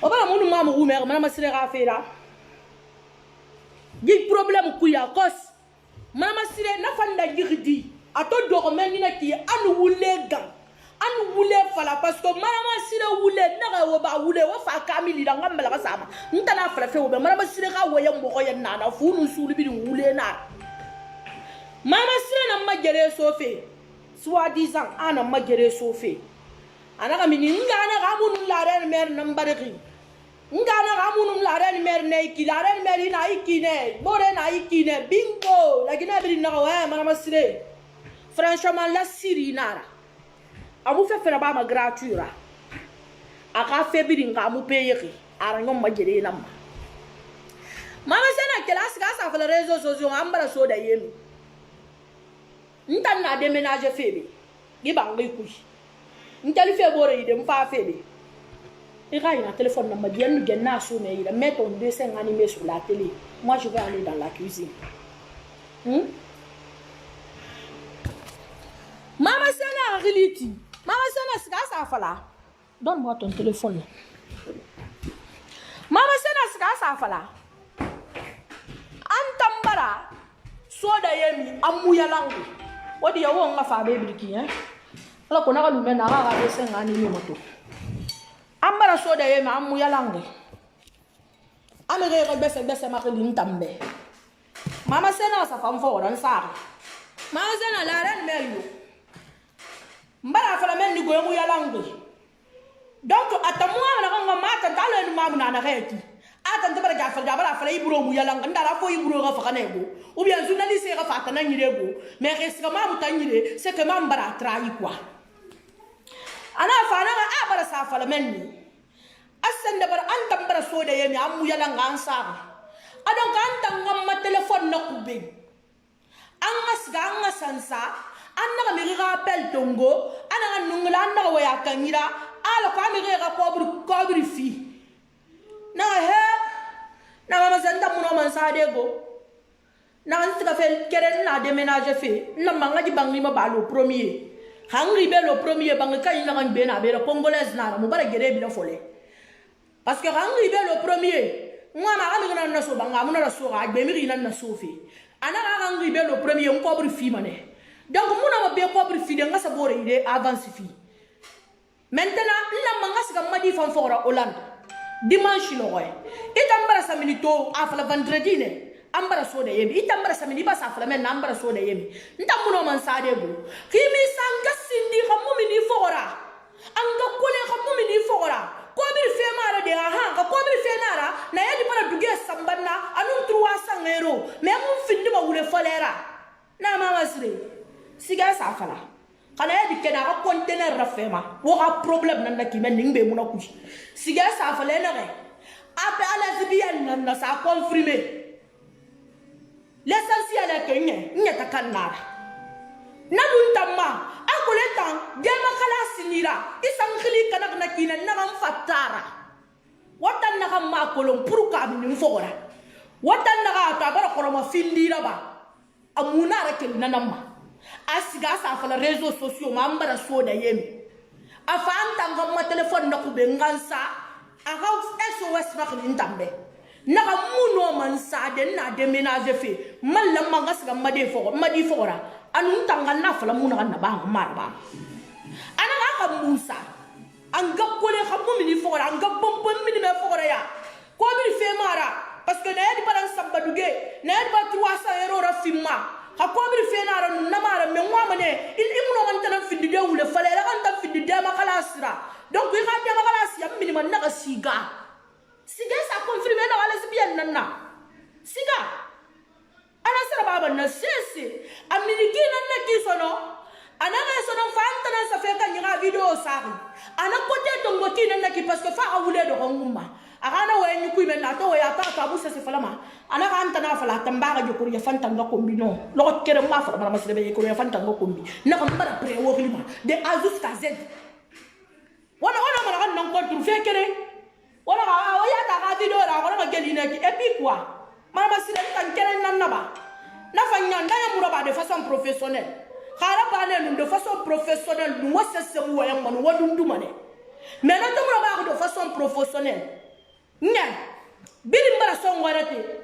Obala munu mamu umer mana masire ga fera. Gi problème ku ya kos. Mana masire na fanda girdi. Ato do men na ki anu wule gang. Anu wule fala parce que mana masire wule na ga wo ba wule wo fa kamili da ngambala ga sama. Ntana fala fe wo be mana masire ga wo yam mo ya na fu nu sulu bi wule na. Mana masire na magere sofe. Soi-disant ana magere sofe. Anaka mini ngana gamunum laren mer nambariki ngana gamunum laren mer neki laren mer ina ikine bore na ikine bingo lagina biri na wa mana masire franchement la sirinara amu fe fera ba ma gratuira aka fe biri nga mu peyeki ara ngom majere lamma mama sena kelas ga sa fala réseaux sociaux ambara so da yemi ntan na déménager febe gi bangi kuyi Ntali fait bore ide mfa febe. Et quand il a un téléphone dans ma vie, nous gagnons sur mais il met ton dessin animé sur la télé. Moi je vais aller dans la cuisine. Maman c'est la réalité. Maman c'est la ça fala. Donne-moi ton téléphone. Maman c'est la ça fala. Antambara soda yemi amuya langu. Wadi ya wonga fa bebriki hein. La kona lu mena ga ga senga ni moto ambara so da yema amu yalange amere ga bese ma kili ntambe mama sena sa fam fo ran sa mama sena la ran melu mbara fa la men ni go mu yalange donc atamu na ga mata talo ni mamu na reti atan te bara ga fa bala fa ibro mu yalange ndara fo ibro ga fa kanego ou bien journaliste ga fa kana nyirego mais est-ce que mamu tanyire c'est que mamu bara trahi quoi. Ana fana ga abara sa fala menni asan da bar antam bara so da yemi amu yala ngansa adon ka antam ngamma telephone na kube angas ga angasansa anna mi ga appel tongo ana nungula anna waya kanira ala ka mi ga kobri fi na he na mama santa muno man sa de go na ntika fel keren na déménager fe na manga di bangi ma balo premier Hangri belo premier bangka ina kan bena bela congolaise na mo bara gere bila fole parce que hangri belo premier ngana ami kana na so banga mo na so ga be mi ina na so fi ana hangri belo premier on cobre fi mané donc mo na be cobre fi de ngasa bore ide avance fi maintenant la manga sika madi fam fora Hollande dimanche lo goy itambara saminito afala vendredi ne ambara so da yemi itambara samini ba sa fala men ambara so da yemi ntamuno man sa de go kimi sanga sindi xamumi ni fogora anga kole xamumi ni fogora ko bir fe mara de ha ko bir fe nara na yadi para duge sambanna anu 300 euro mais mun findi ma wule folera na mama sire siga sa fala kana yadi kena ko container rafema wo ga problème nan na kimen ngbe muna ku siga sa fala na re abe ala zibiyan nan na sa confirmer. L'essentiel est que n'y a pas de canard. N'abundama, à colétan, dema kala sinira, isankili kanak nakina, n'agam fatara. Watan n'agam ma kolon pour kabin fora. Watan n'aga tabara koroma findira ba. Amuna rekel nanama. Asiga sa fa les réseaux sociaux, mambara soda yemi. Afan tanga ma téléphone nakube ngansa, agaw SOS makini ntambe. Naga muno man sa de na déménager fe mal la manga sga madi fora anu tanga na fala muno na ba marba ana ga musa anga kole khamu mini fora anga bombo mini me fora ya ko bi fe mara parce que na yadi paran sambaduge na yadi ba 300 euro rafima ha ko bi fe na ran na mara me ngwa mane il imuno man tan findi de wule fale la kan tan findi de ma kala sira donc wi ga de ma kala siya mini man na siga Siga sa confirmé na wala sibiyan nanna. Siga. Ana sara baba na sese. Aminiki nanna kisono. Ana ga sono fanta na sa feka nyira video sari. Ana kote tongo ki nanna ki parce que fa awule do ngumma. Agana wa nyi kuibe na to ya ta ka bu sese falama. Ana ga anta na fala tambaga jokuri ya fanta nga kombi no. Lo kere ma fala ma masebe ko ya fanta nga kombi. Na ka mbara pre wo klima de A jusqu'à Z. Wana mara kan nan ko tur fe kere. Wala ya ta ga video ra ko ga geline ki et puis quoi mama sire tan keren nan naba na fanya ndaya muraba de façon professionnelle khara bane de façon professionnelle nous wasa se wo yan man wadum dumane mais na to muraba de façon professionnelle Non. Bilimbara songorete.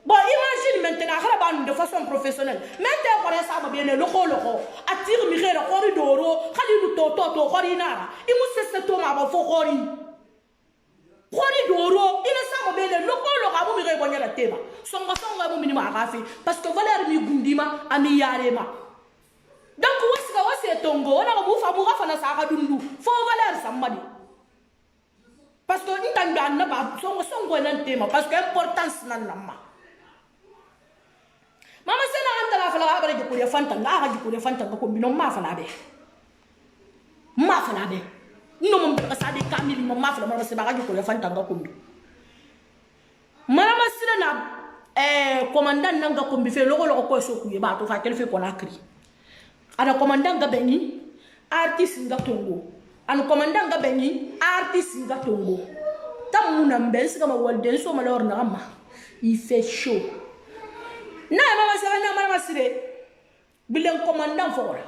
Bon, imagine maintenant, de façon professionnelle. Maintenant, on ça bien le loco. Attire Mireille, le corridor, Khalilou Toto, Horinara. Il m'a cessé de tomber pour Hori. Corridor, il est ça bien le loco, le rabou Mireille, on y a la théma. Son garçon, minimum à rafi. Parce que Valérie Mugundima, Ami Yarema. Donc, où est-ce que Tongo? On a un bouffe à Mourafa, Nasara Dundu. Faut Valérie Samadi. Parce que nous n'avons pas son thème, parce que l'importance n'a pas. Mama sena anta la fala abare ko ya fanta nga ha ko ya fanta ko bino ma fala be no mo ka sa de kamili mo ma fala mo se ba ko ya fanta nga ko bi mama sena na commandant nanga ko bi fe logo ko so ku ye ba to fa kel fe ko na kri ana commandant ga beni artiste nga tongo ana commandant ga beni artiste nga tongo tamuna mbesi kama walden so malor na ma il fait chaud. Na mama sire bilen commandant fora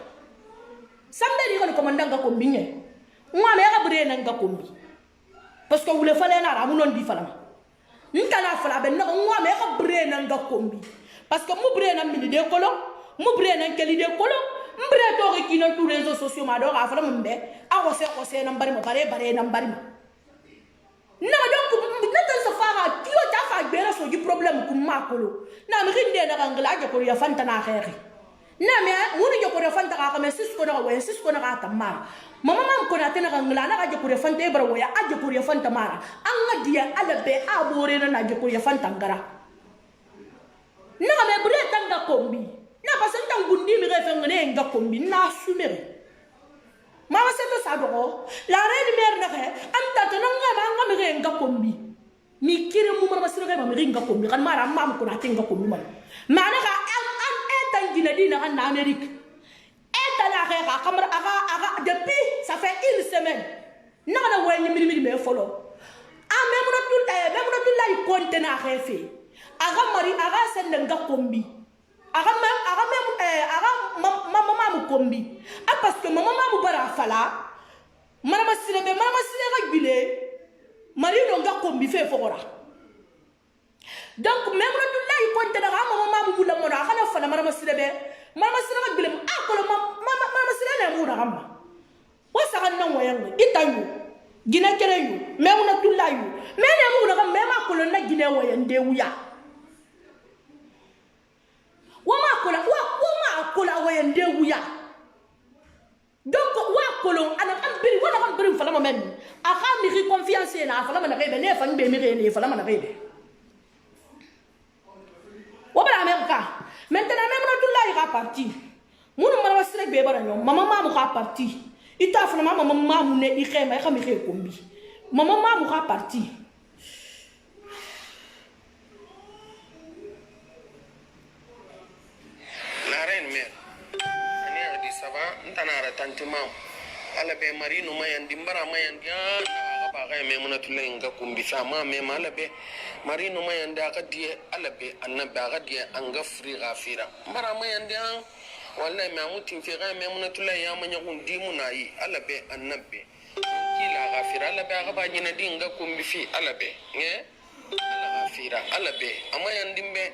samedi ko commandant ga kombi nye moi me ga bre na ga kombi parce que vous le fallait na ramu non di fala ntana fala ben na moi me ga bre na ga kombi parce que mu bre na mini de kolo mu bre na keli de kolo mbre to ki na tous les réseaux sociaux ma do ga fala mbe a ko se na mbari ma bare na mbari ma na donc natan sa fara tio ta fa bera so di problème ku makolo na mi rinde na ngala ja ko ya fanta na xexi na me woni ja ko ya fanta ka me sis ko na wa sis ko na ka tamara mama man ko na tena ngala na ja ko ya fanta e bara wa ya aja ko ya fanta mara an ga dia ala be a bore na ja ko ya fanta ngara na me bure tanga kombi na pasen tangundi mi refe ngene nga kombi na sumere. Mama seto sadoko la reine mère na he anta tonanga manga mi nga kombi mi kire mu mama sira ga mi nga kombi kan mara mam ko na tinga kombi man mana ka an etan dina dina kan na Amérique etan la ga kamara aga depuis ça fait une semaine na na wani mi me follow a même na tout la konte na refe aga mari aga sen nga kombi aga mama kombi a parce que mama mu bara fala mama sire ga bile mari no ga kombi fe fora donc même na tout lay konte na mama mu bula mona kana fala mama sire ga bile a ko mama sire na mu na gamba o sa ga nan wayan itayu gina kereyu même na tout layu mais na mu na ga même ko na gina wayan de wuya wama kola wayende wuya donc wa kolon ana ambiri wala ambiri fala ma men aka mi confiance na fala ma na rebe ne fa ngbe mi ne fala ma na rebe wabara amerika maintenant même na tout là ira parti munu mara wasire be bara nyom mama mamu ka parti ita fala mama mamu ne i khema e khami khe kombi mama mamu ka parti. ala be marino mayan dimbara mayan ya ba ga me muna tulen ga kumbi sama me mala be marino mayan da ga die ala be annabi ga die an ga fri gafira bara mayan da wallahi ma mutin fi ga me muna tulen ya manya kun di muna yi ala be annabi kila gafira ala be ga ba nyina din ga kumbi fi ala be nge ala gafira ala be amayan dimbe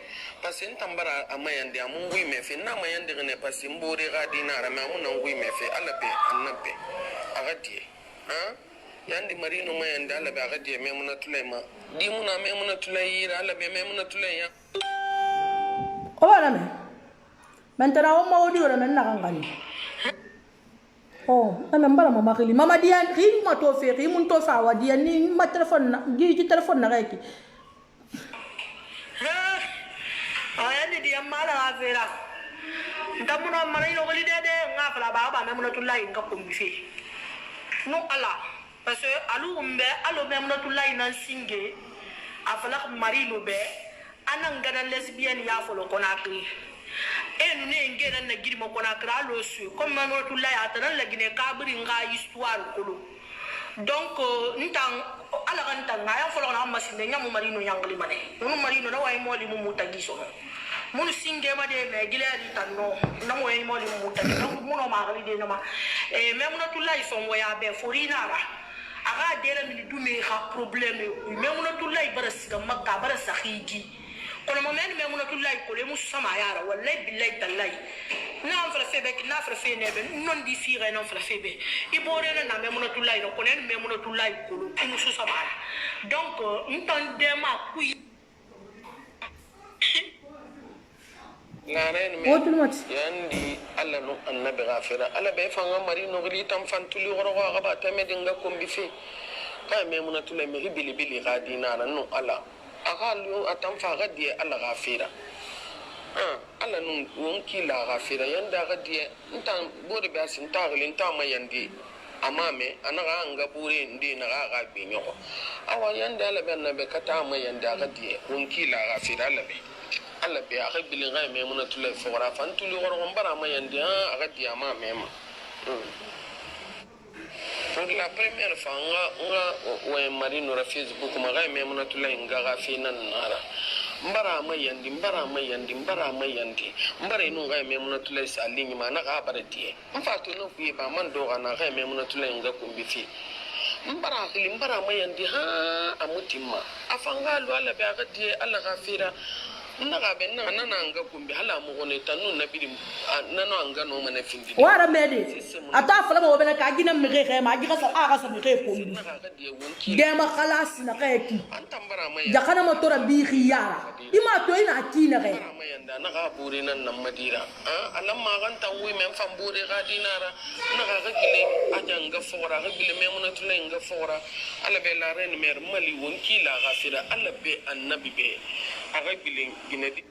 pasin tambara amayan dia mun gui me fe na mayan de ne pasin bore ga dinara ma mun nan gui me fe ala be annabi agati ha yandi marino mayan da ala be agati me mun tulema di mun me mun tulai ala be me mun tulai ya o wala me maintenant o ma odi ora men na ngani oh ana mbara mama khili mama dian ri ma to fe ri mun to fa wa dian ni ma telephone na gi ci telephone na reki ayani dia mala avera ndamuno marino goli dede ngafala baba me mun tulai ngakum bi fi no ala parce que alu umbe alo me mun tulai nan singe afala marino be anangana lesbienne ya folo konakri enu ne ngena na girimo konakra lo su comme mun tulai atana la gine kabri nga histoire kolo donc ntang ala kan tang ya folo na masinde nyamu marino yangali mane no marino na way moli mu mutagiso mun singe ma de me gileri tanno na way moli mu mutagi no muno ma gali de no ma e me mun tulai son waya be forina ra aga dela min dume ha problème me munatullahi barasiga makka barasakigi kono momen me munatullahi ko le musama yara wallahi billahi tallahi na fala febe na fala fe nebe non di fire non fala febe ibore na me munatullahi no konen me munatullahi ko lu musu sama donc ntandema ku ngaren me yandi alla no annabi ghafira alla be fanga mari no gri tam fantuli goro ga ba tame dinga kombi fi ka me munatule me bili bili ga dinara no alla akalu atam fa ga die alla ghafira alla no wonki la ghafira yanda ga die ntan bode be asin taglin tama yandi amame anaga anga bure ndi na ga binyo awa yanda alla be annabi kata ma yanda ga die wonki la ghafira alla be alla be a bilin ga me munatule fora fantuli goro mbara ma yandi aga di ama mema la première fois nga wa marino ra Facebook ma ga me munatule nga fina nara mbara ma yandi mbara inu ga me munatule salingi ma na ga barati mfato no ku ba man do ga na ga me munatule nga kumbi fi mbara ma yandi amutima afanga lo alla be aga di alla ghafira naga be na anga kumbi hala mo gone tanu na bidi nano anga no mana findi wara mede ata fala mo bena ka gina mi ge ma gi gasa aga sa mi ge ko mi de ma khalas na ka ki antambara ma ya kana mo tora bi khiyara ima to ina kina ge ma yanda naga buri nan madira alam ma gan tan wi men fam buri ga dinara naga ga gile ajanga fora ga gile me mona tule nga fora ala be la ren mer mali won ki la gafira ala be annabi be aga gile ginadi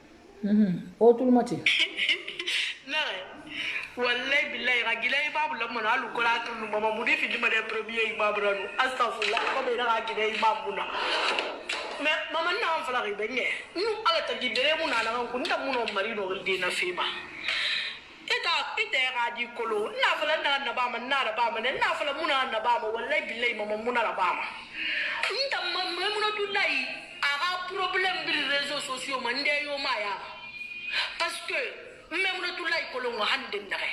otul mati na wallahi billahi ragilai babu lamman alu kula tun mama mudi fi jima da premier babu ranu astaghfirullah ko be ragilai babu na me mama na am fala ribe nye nu ala ta gidere mu na na ko nda mu no mari no gilde na fema ita raji kolo na fala na ba man na ba man na fala mu na ba ma wallahi billahi mama mu na ba ma nda mu no tulai aga problème bil réseaux sociaux man de yo ma ya parce que même le tout là il colonne hande ndare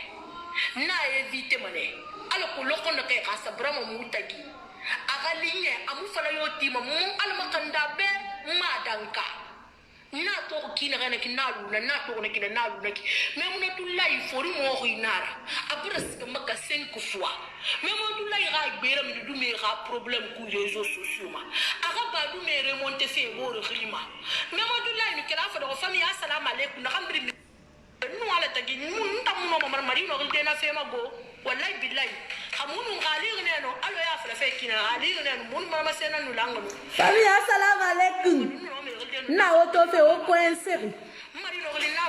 na éviter mané ala ko lokon de ka sabra mo mutagi aga ligne amu fala yo tima mu al makanda be ma danka na to kina gana kinalu na to na kina nalu na ki même le tout là il faut mo rinara après ce que maka 5 fois même le tout là il ra gbera mi du me ra problème ku réseaux sociaux ma aga ba du me remonter fait bo rima même le tout là il kala fa de famille assalamu alaikum na xambri nu ala tagi mun tamu no mamar mari no gilde na fema go wallahi billahi xamunu galir neno alo ya fala fe kina galir neno mun mama sena nu langalo famille assalamu alaikum na oto fe o ko enseri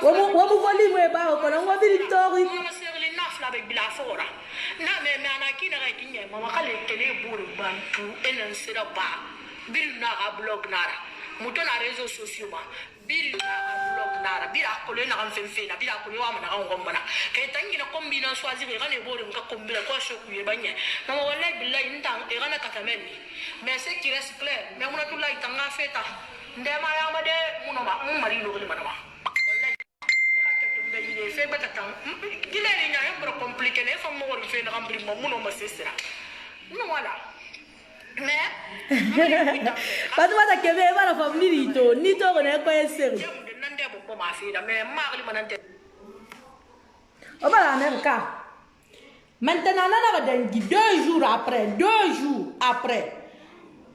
wo mu voli mo ba ko na ngo biri tori mama serli na fla be bila fora na me ana kina ga kinye mama kale tele buru bantu enen sira ba bil na ga blog nara muto na réseaux sociaux ma bil na blog nara bil akole na gamfemfe na bil akole wa mana ga ngombana kay tangi na kombina choisir ga ne boro nga kombina ko shoku ye banye na wallahi billahi ntang e gana katameni mais c'est qui reste clair mais mona tout là itanga feta ndema ya made muno ma mari no ni mana wallahi ka tumbe ile fe beta tan gile ni nya yambro compliqué ne fam mo wor fe na gambri mo muno ma sesira no wala Patu mata kebe bara family to ni to ko ne ko enseri nande bo ma fi da mais magli manante o bara America maintenant na dangi 2 jours après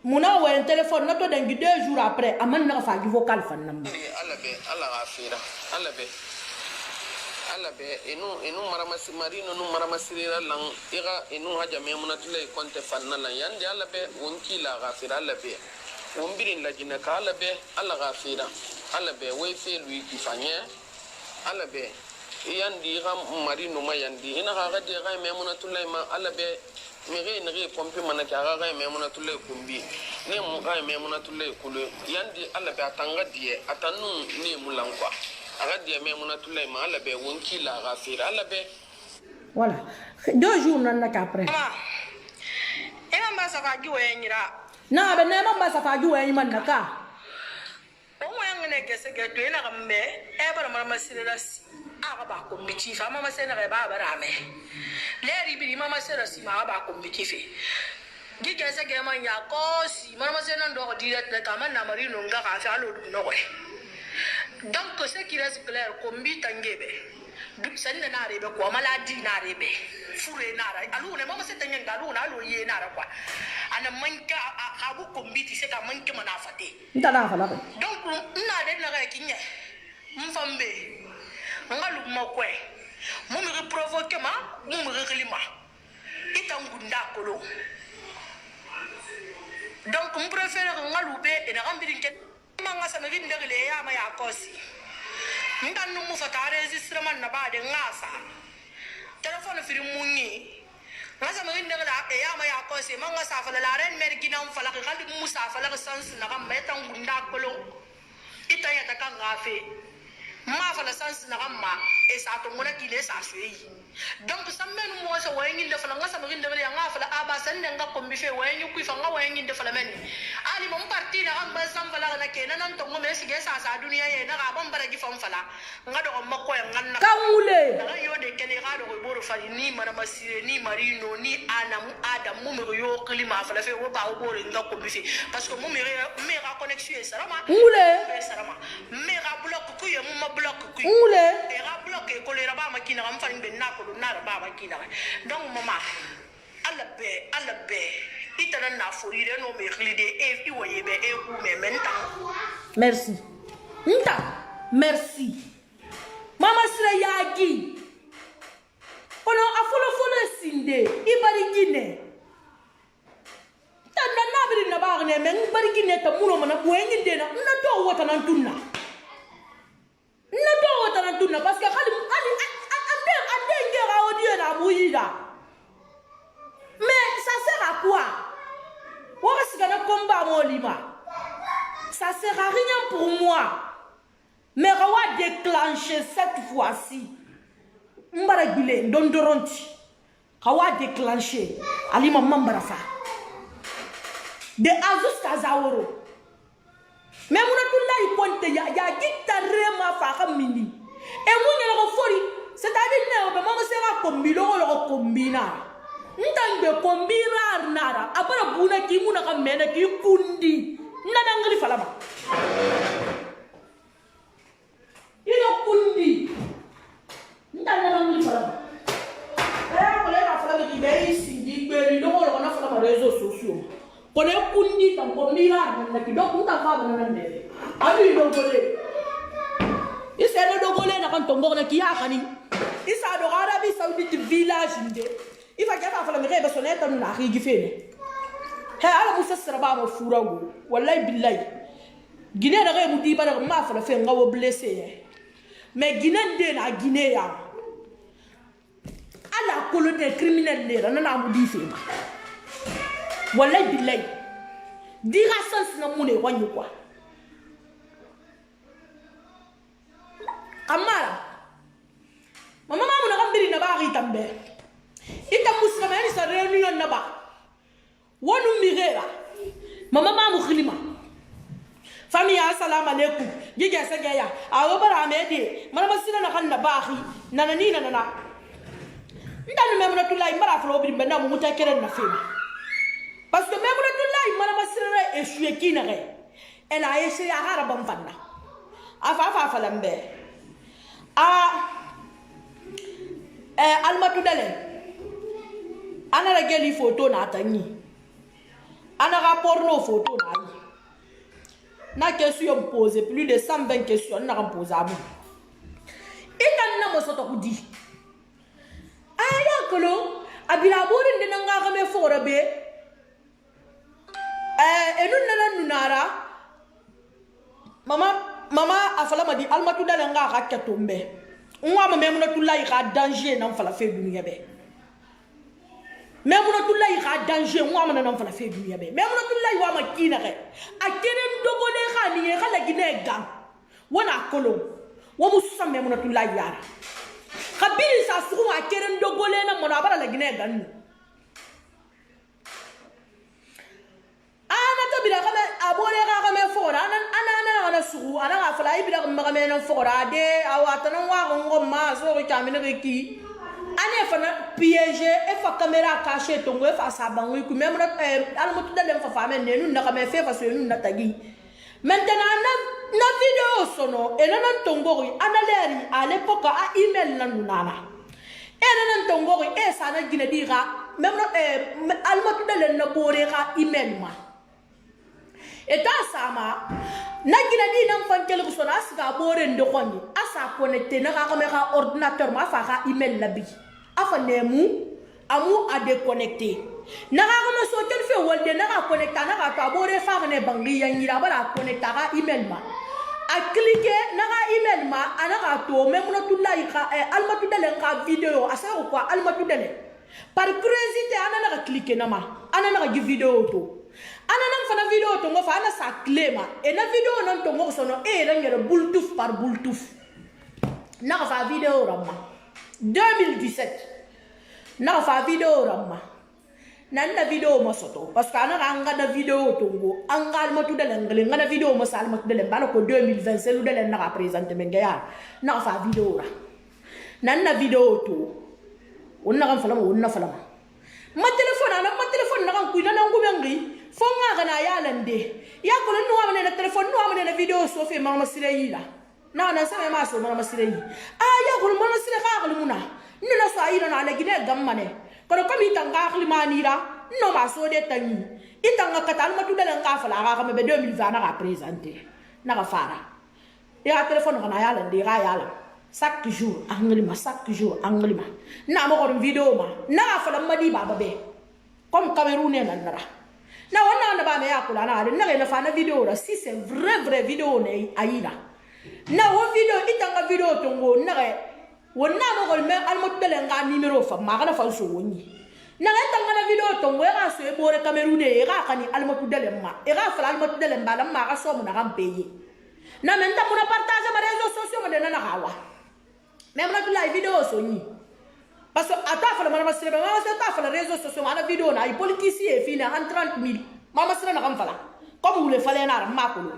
muna wa un téléphone na to dangi 2 jours après aman na fa gi vocal fan nam ala be ala gafira ala be inu maramasi marino nu maramasirira lang ira inu haja me munatule konte fanna la yande ala be wonki la gafira ala be wombirin la jina ka ala be ala gafira ala be we fe lui kifanye ala be yandi ga marino ma yandi ina ga de ga me munatule ma ala be mire ne pompe manake ga me munatule kumbi ne mu ga me munatule kulu yandi ala be atanga die atanu ne mulankwa aga dia me munatule ma ala be wonki la gafira ala be voilà 2 jours nan na après ina mbasa ka giwe nyira na be ne mbasa ka giwe nyi man naka o mo yang ne gese ge to ina gambe e bara mara masira si aga ba ko miti fa mama sena ga ba bara me le ri bi mama sera si ma ba ko miti fe Giga se ge man ya ko si mama se non do direct de kama na marino nga ka fa lo du no ko donc ce qui reste clair kombi tangebe du sen na rebe ko maladi na rebe fure na ra alu ne mama se tanyen ga alu na alu ye na ra kwa ana manka abu kombi ti se ka manke mana fate ntana fala donc na de na ga kinye mfambe ngalu mokwe mu mi provoquer ma mu mi relima itangunda kolo donc on préfère ngaloupe et na rambirin ke manga sa mevin de le ya ma ya kosi ndan nu mu fata registrement na ba de ngasa telephone firi munyi ngasa mevin de la e ya ma ya kosi manga sa fa la ren mer gina mu fala ka mu sa fa la sans na kam metan gunda kolo itaya ta kan ngafe ma fa la sans na kam ma e sa to ngona ki le sa suyi donc ça men mo so wayengi de fala ngasa mevin de ya ngafa la aba san nga kombi fe wayengi ku fa nga wayengi de fala men ali mo parti na am basam fala na ke nan to ngome sige sa dunia ye na ga bon bara gi fam fala nga do mo ko ngan na kamule na yo de kene ga do boro fa ni mana masire ni marino ni anam adam mo me yo klima fala fe wo ba wo boro nga kombi fe parce que mo me ga connexion sarama mule sarama me ga block ku ye mo ma block ku mule e ga block e ko le ra ba makina ga mfa ngbe na ko na ra ba makina donc mama alla be itana na forire no me glide e fi woye be e ku me menta merci nta merci mama sira yagi ono afolo sinde ibari gine tanda nabiri na ba ne men bari gine ta muno mana ko engi dena na to wota nan tunna parce que ande ngera audio na muyida. Mais ça sert à quoi? Ça sert à rien pour moi. Mais on va déclencher cette fois-ci. On va réguler. On va déclencher. Ali maman barafa. De Azus Kazaworo. Mais on a tout là il compte ya guitare ma fara mini. Et mon y'a fori. C'est-à-dire que maman sera combino ou combina. Ntangbe kombira nara abara buna ki muna ka mena ki kundi nana ngri falama ino kundi nana ngri falama ko le na falama ki be sindi be no ko na falama réseaux sociaux ko le kundi tan kombira nana ki do kunta fa nana ndele abi do gole iselo do gole na kan tongo na ki ya kani isa do Arabie Saoudite village nde il faut que tu fasses la sonner dans la rue Guifene. Alors, vous savez, va me fourrer. Wallahi billahi. Guinée n'a rien dit, pas de ma femme fait un gars blessé. Mais Guinée n'a Guinée. À la colonie criminelle, on a un dit. Wallahi billahi. Dira sans na mune wanyu quoi. Amara. Maman m'a rambiri na ba ritambe. Ita muslimani sa réunion naba wonu mirera mama mamu khilima famille assalamu alaikum giga sagaya awo bara amede mana masina na kanna bahi nana ni nana ndanu memnatullah mara flo bi mbena mu mutakere na fema parce que memnatullah mana masina échoué kinare elle a essayé à arabam fanna afa falambe almatu dale ana la geli photo na tanyi ana rapport no photo na question me poser plus de 120 questions na poser abu itanna mo soto kudi aya kolo abila borin de nga ga me fora be enun nana nunara mama afala madi almatu dale nga ga ketombe nwa memuna tulai ga danger na fala fe dunia be même on a tout là il a danger moi on a fait fait bien même on a tout là il va ma kina re a kenen dogole khani e khala gine gam wana kolo wo musa même on a tout là yara khabili sa suru a kenen dogole na mona bara la gine gam ana tabira kama abole ga kama fora ana suru ana ga fala ibira ga kama na fora de awata na wa ngomma so ko tamina ki ane fana piéger et fa caméra cachée tongo e fa sabangu ku même almutu dalen fa fame ne nu na kame fe fa so nu na tagi maintenant na vidéo sono et nan tongori analeri à l'époque a email nan nana et nan tongori e ça na gine dira même almutu dalen na borera email ma et ta sama na gina di nan fankel ko sona asga bore ndo khoni asa connecté na ka kamera ordinateur ma fa ka email labi afa nemu amu a déconnecté na ka ko so tel fe wolde na ka connecta na ka to bore fa ne bangi yangira bara connecta ka email ma a cliquer na ka email ma ana ka to même no tulai ka almatu delen ka vidéo asa ko almatu delen par curiosité ana na ka cliquer na ma ana na ka gi vidéo to ana nan fana vidéo to ngo fa ana sa clé ma et na vidéo non to ngo sono e la ngere bluetooth par bluetooth na fa vidéo ramma 2017 na fa vidéo ramma nan na vidéo mo soto parce que ana anga na vidéo to ngo angal mo tudele ngale ngana vidéo mo sal mo tudele bala ko 2020 selu dele na présenter menga na fa vidéo ra nan na vidéo to onna kan fala mo onna fala ma téléphone na kan ku na ngo bengi fonga kana yalande yakolo no amane na telephone no amane na video so fe mama sireyila na na sama ma so mama sireyi yakolo mama sire ka akli muna nina so ayina na gine gammane kono komi tanga akli manira no ma so de tanyi itanga katal ma tudela nga fala ga kama be 2020 na ka présenter na ka fara ya telephone kana yalande ga yala chaque jour anglima na mo ko video ma na fala madi baba be comme Cameroun na nara na wana ba me yakula na na fana video ra si c'est vrai video ne aida na wo video itanga video tongo na wonna mo ko me almo tele nga numéro fa ma kana fa so woni na tanga na video tongo ga so e bore Cameroun e ga kani almo tudele ma e ga fa almo tudele mbala ma ga so mo na kan payer na menta mo na partager ma réseaux sociaux mo de na hawa même na live video so ni parce que ata fa mama sire mama sire ta fa les réseaux sociaux ana vidéo na i politicien fini en 30 000 mama sire na kam fala comme vous le fallait na makolo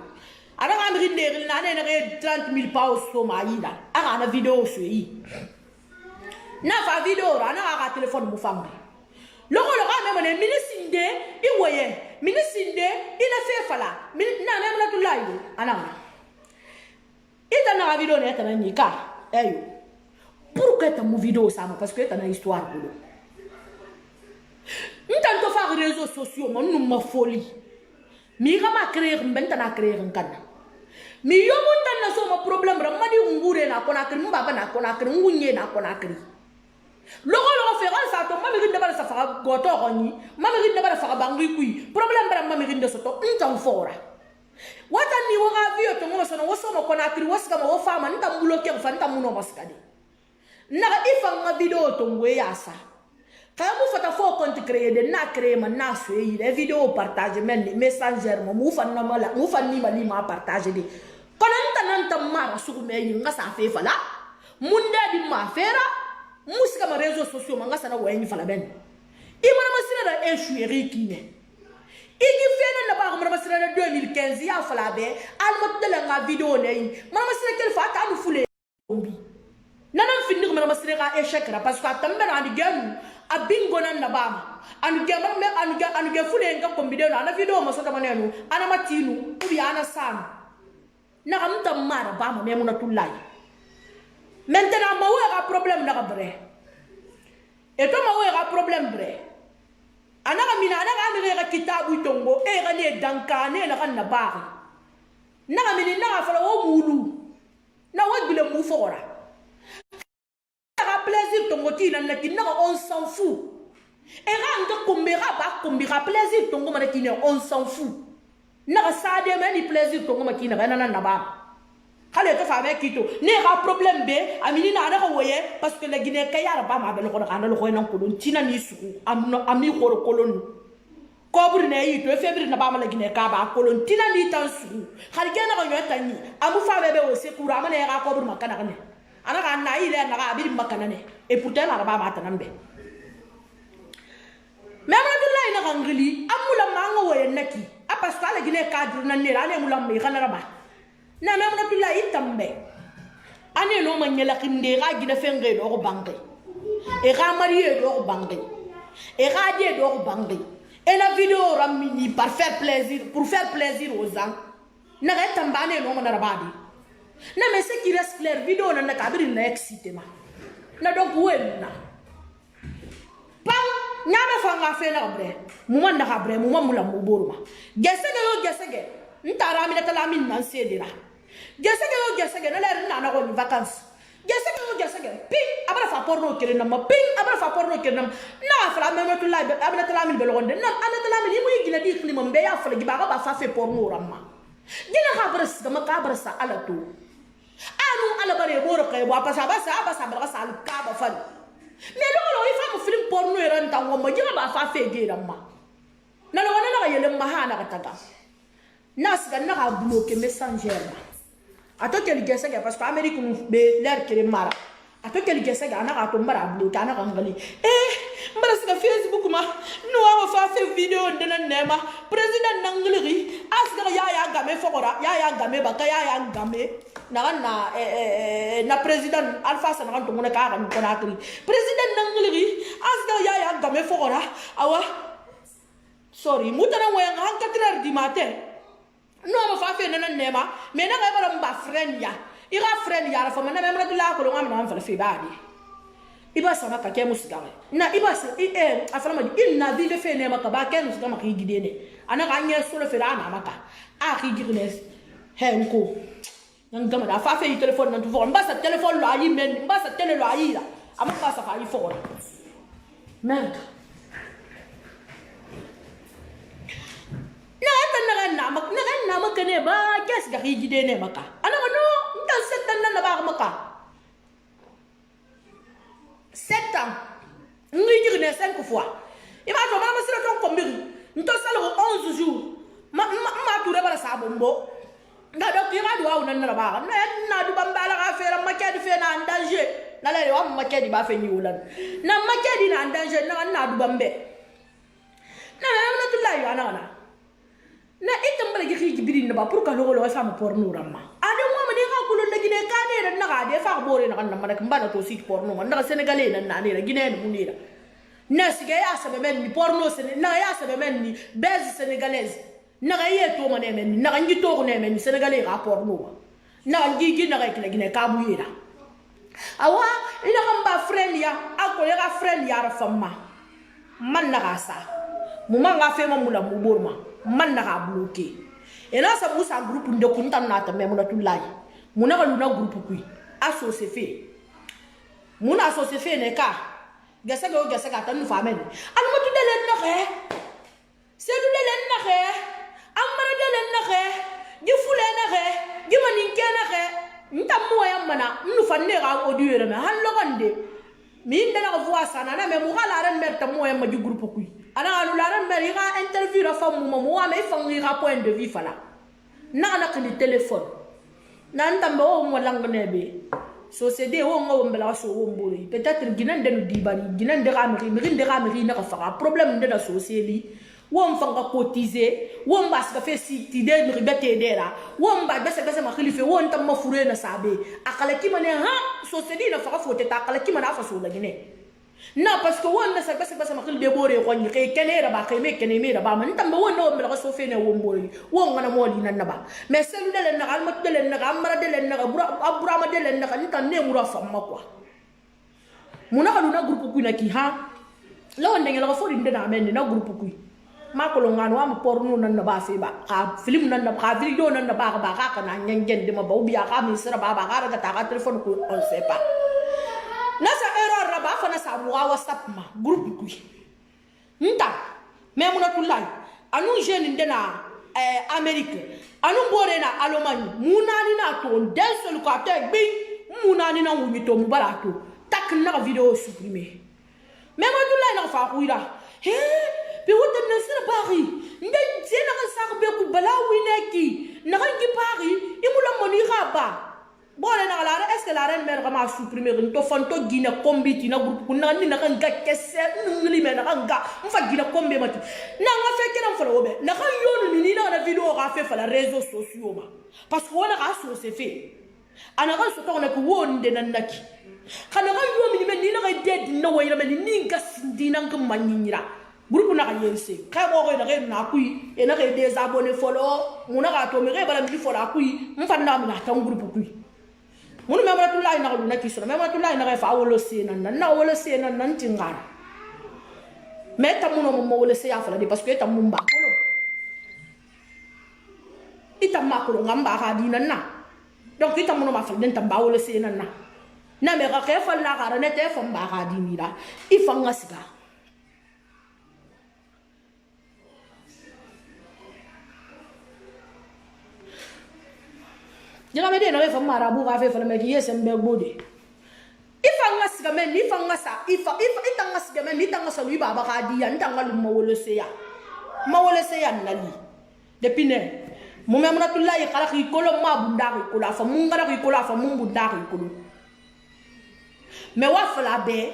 ana ga mi rinde na na 30 000 pounds so ma yida aga na vidéo so yi na fa vidéo ana ga téléphone mu fambe loko ga même ne minisinde i woye minisinde ina fe fala na même na to live ana ita na vidéo ne ta na nika eyo pourquoi tu as mon vidéo ça parce que tu as une histoire pour nous. Nous t'en faire les réseaux sociaux, mais nous ma folie. Mais il m'a créé un ben t'en a créé un canne. Mais yo mon t'en a so ma problème, ramadi ungure na konakri, mbaba na konakri, ungunye na konakri. Loko faire ça to mama rinda bala sa fara goto roni, mama rinda bala fara bangui kui. Problème bara mama rinda soto untan fora. Wata ni wora vio to ngoma sono woso mo konakri woska mo fama nta bloquer fa nta muno maskade. Naga ifanga video tongwe yasa kamu fata fo compte créer de na créer ma na suyi les vidéos partager men messenger mo mu fanna mala mu fanni mali ma partager de konanta nanta mara suku me yinga sa fe fala munda di ma fera musika ma réseaux sociaux ma ngasa na wayni fala ben imana masira da échouer kine igi fena na ba ko masira da 2015 ya fala be alma de la vidéo ne ma masira kel fa ta du fule nanan finir mena masrega échec parce que atambe na digam abingo nan nabama anu gema me anu ge fule nga kombide na video maso ta manenu ana matinu ubi ana san na kamta mara ba ma memuna tulai maintenant ma wera problème na bre et to ma wera problème bre ana kamina ana ka ga kitabu tongo e ga ne dankane na kan na ba na kamini na fa wo mulu na wagile mu fora plaisir ton moti na kina on s'en fout et ranga kombera ba kombera plaisir ton ngoma kina on s'en fout na sa de mani plaisir ton ngoma kina na na ba xale to fa me kito ne ga problème be amini na na woye parce que la Guinée kayara ba ma be ko na lo ko na ko don tina ni su ami ko kolon ko buri ne yi to febri na ba ma la Guinée ka ba kolon tina ni tan su xale ke na ko yota ni amu fa be o se kura ma ne ga ko buri makana ne ana ka na ile na ga bi makana ne et pourtant la ba ma tanambe même Abdoulaye na ngili amula mango woye naki a parce que la Guinée cadre na ne ane mula me kana ba na même Abdoulaye tambe ane no manyela kinde ga Guinée fenge do ko banke et ra marié d'or bangé et radié d'or bangé et la vidéo ramini pour faire plaisir aux gens na retambane no na rabadi na mais ce qui reste clair vidéo na kabiri na excité ma na donc wenna pam nyame fanga fe na bre muma na bre muma mula muboruma gesege ntara mi tala min nan sedira gesege na ler na ko vacances gesege ping abara fa porno kere na ma ping abara fa porno kere na fala me to live abara tala min belonde na ana tala min yimu yigina di klima mbe ya fala gibaga ba fa fe porno ramma dina habras kama kabrasa ala to anu ala bare boro kay bo pasa basa bara sal ka ba fal me lo ifa mo film porno era ntango ma jiga ba fa fe ge ramma na lo na yele mahana kataga nas ga na bloquer messenger ma ato kel gesega parce que Amérique nous be l'air kere mara ato kel gesega na ka to mbara bloquer na ka ngali mbara sika Facebook ma no wa fa fe video ndena nema president nangliri asga ya game fokora ya game baka ya game na president Alpha Sana kan to ngona ka kan ko na kri president nangliri asga ya game fokora awa sorry mutana wa nga 4h du matin no ma fa fe nana nema me na ga bara mba friend ya ira friend ya ra fa na me mra dula ko ngam na fa fe baadi iba sama ka ke musigame na iba se afala ma inna di fe nema ka ba ke musigama ki gidene ana ga nye solo fe ra na maka a ki gidene henko nan gama da fa fe telephone nan to fo mba sa telephone lo ayi men mba sa tele lo ayi la ama ka sa fa yi fo merde na maka ne ba kes ga hiji ne maka ana no nta setan na ba maka 7 ans ngi ne 5 fois e ba to ma sira ton kombiri nto salo 11 jours ma toure bara sa bombo nda do ki ga do na ba na du bambala ga fera ma ke di fe na danger na le wa ma ke di ba fe ni ulan na ma ke di na danger na du bambe na to la yo ana na itambala gi biri na ba pour ka lo fa ma porno ramma ade mo ma de ka kulo na gine ka ne na ga de fa bore na kan na mbana to sit porno na senegalais na ne gine mu ne na sige ya sabe men ni porno na ya sabe men ni base sénégalaise na ga ye to ma ne men na ngi to ne men sénégalais ga porno na ngi na ga gine ka bu yira awa ina kan ba friend ya ako ya ga friend ya ra famma man na ga sa mu ma ga fe ma mula mu borma man na ka bloquer et là ça vous ça groupe de kunta na ta même na tulai muna ka luna groupe kui aso se fait muna aso se fait ne ka gasa ka tan fa men an ma tu delen na xe se du delen na xe amara delen na xe gi fule na xe gi manin ke na xe nta mo ya mana nu fa ne ga audio me han lo gande min dana ko voix sana na me mu gala ran mer ta mo ya ma gi groupe kui ana alu la ran mer ga interview ra fa mu mo me fa ngi ga point de vue fala na kini téléphone na ntambe o mo lang ne be so c'est des o ngo mbela so o mbori peut-être ginan de di bari ginan de ramri na ka fa problème de la société wo mfanga cotiser wo mbas ka fe si de mi bete dera wo mba bese ma khalife wo ntam ma fure na sabe akala ki mane ha société na fa fote ta akala ki mana fa so la gine na parce que wo na sa bese ma khalife bore ko ni ke kenera ba ke me kenera ba man ntam wo no mbela so fe ne wo mbori wo ngana mo li nan ba mais celle de le na alma de le na amara de le na abura ma de le na kan tan ne mura fa ma quoi muna ka na groupe ku na ki ha law ndenge la fo ndi na men na groupe ku ma ko ngano am porno nan na ba fe ba ka film nan na ka video nan na ba ka na nyen de ma ba ubi ka mi sira ba ka ta ka telephone ko on sait pas na sa error ra ba fa na sa WhatsApp ma groupe ku nta même na tulay anu jeune ndena Amérique anu bore na Allemagne munani na to del seul ko ta bi munani na wumi to mubarato tak na video supprimer même tulay na fa kuira pe wote na sira bari nda jena ka sa be ku bala wineki na ngi pari imula moni raba bole na la est-ce que la reine mère ma supprimer to fonto gina kombiti na groupe ku na ni na kan ga kesse ngli me na kan ga mfa gina kombe mati na nga feke na mfala obe na kan yonu ni na video ga fe fala réseaux sociaux ma parce que on a so c'est fait ana kan so to na ko wonde nan naki kana kan yo mi men ni na ga dead na wayra men ni gas dinan kan manyira groupe na ga yense ka mo ko na ga na kui e na ga des abonnés follow mo na ga to mi ga bala mi follow kui mfanda mi na tan groupe kui mo na ma tulay na ko na kiso na ma tulay na ga fa wolo sena na wolo sena nan tingara meta mo no mo wolo se ya fala de parce que ta mo mba kolo ita makolo ngamba ga dinan na donc ita mo no ma fala den tamba wolo sena na me ga ke fala ga ne te fo mba ga di mira ifanga siga jama me de na fo mara bu ga fe fala me ki yesembe gbode ifanga siga men ifanga sa itanga siga men itanga sa lui baba ga di ya ntanga lu mawolo se ya nali depuis ne mo me amna tullahi kala ki kolo ma bunda ko la fa mun ngara ko la fa mun bunda ko me wa fala be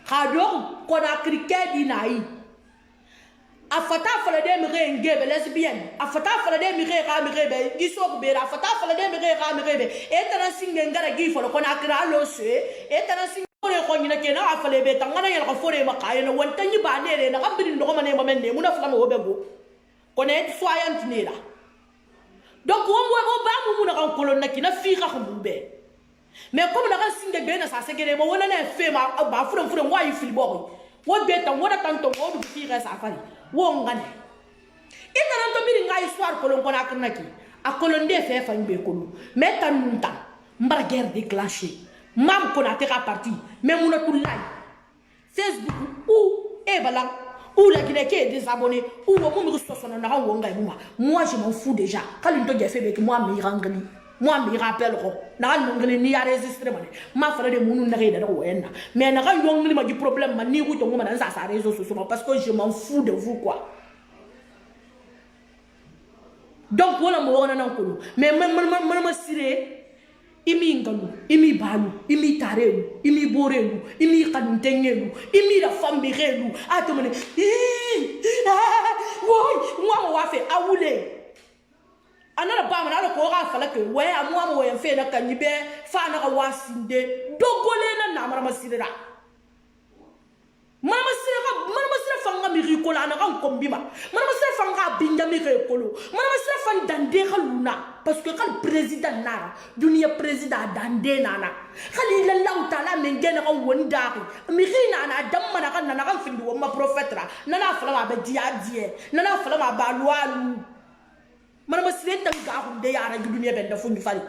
kado ko na krike di nai afata fala de mi re ngebe lesbienne afata fala de mi re ga mi rebe giso be afata fala de mi re ga mi rebe etana singe ngara gi fala ko na kra lo se etana singe ko ni na ke na afale be tangana ya ko fore makaya no wanta ni ba ne na ga bidin do ma ne ma men ne muna fala mo be go ko ne soyant ne la donc wo ba mu na kan kolon na kina fi ga ko be mais comme na kan singe be na sa segere mo wona na fe ma ba fure wa yi fil bo wo be tan wo da tanto wo du fi ga sa fari wo ngane ita nan to miri ngai histoire kolon ko na kan ki a kolon de fe fa ngbe kolon mais tan nunta mbar guerre déclenchée mam ko na te ka parti mais muna tulay Facebook ou e bala ou la Guinée qui est désabonné ou mo mi so so na ga wo ngai moi je m'en fous déjà quand to je fait avec moi mi rangani moi mi rappelle ko na ga ngani ni ya registre ma fala de munu na ga da wena mais na ga yongli ma di problème ma ni ko to ngoma na sa réseaux sociaux parce que je m'en fous de vous quoi donc wala mo wona nan ko mais ma siré imi ngalu imi balu imi tarelu imi borelu imi kanutengelu imi la famille relu atomene woy moi wa fait awule anara ba mana ko ga fala ke we amwa mo yen fe na kanyibe fa na ga wasinde dogole na mara masirira mara masira fanga mi rikola na kan kombima mara masira fanga binda mi rekolo mara masira fan dande khaluna parce que quand président nara dunia président dande nana khali la lauta la mengena ka wondari mi rina na damma na kan na kan findi wo ma prophète na fala ma be diadie na fala ma ba lualu mara masira tan ga hunde yara dunia ben da funni fali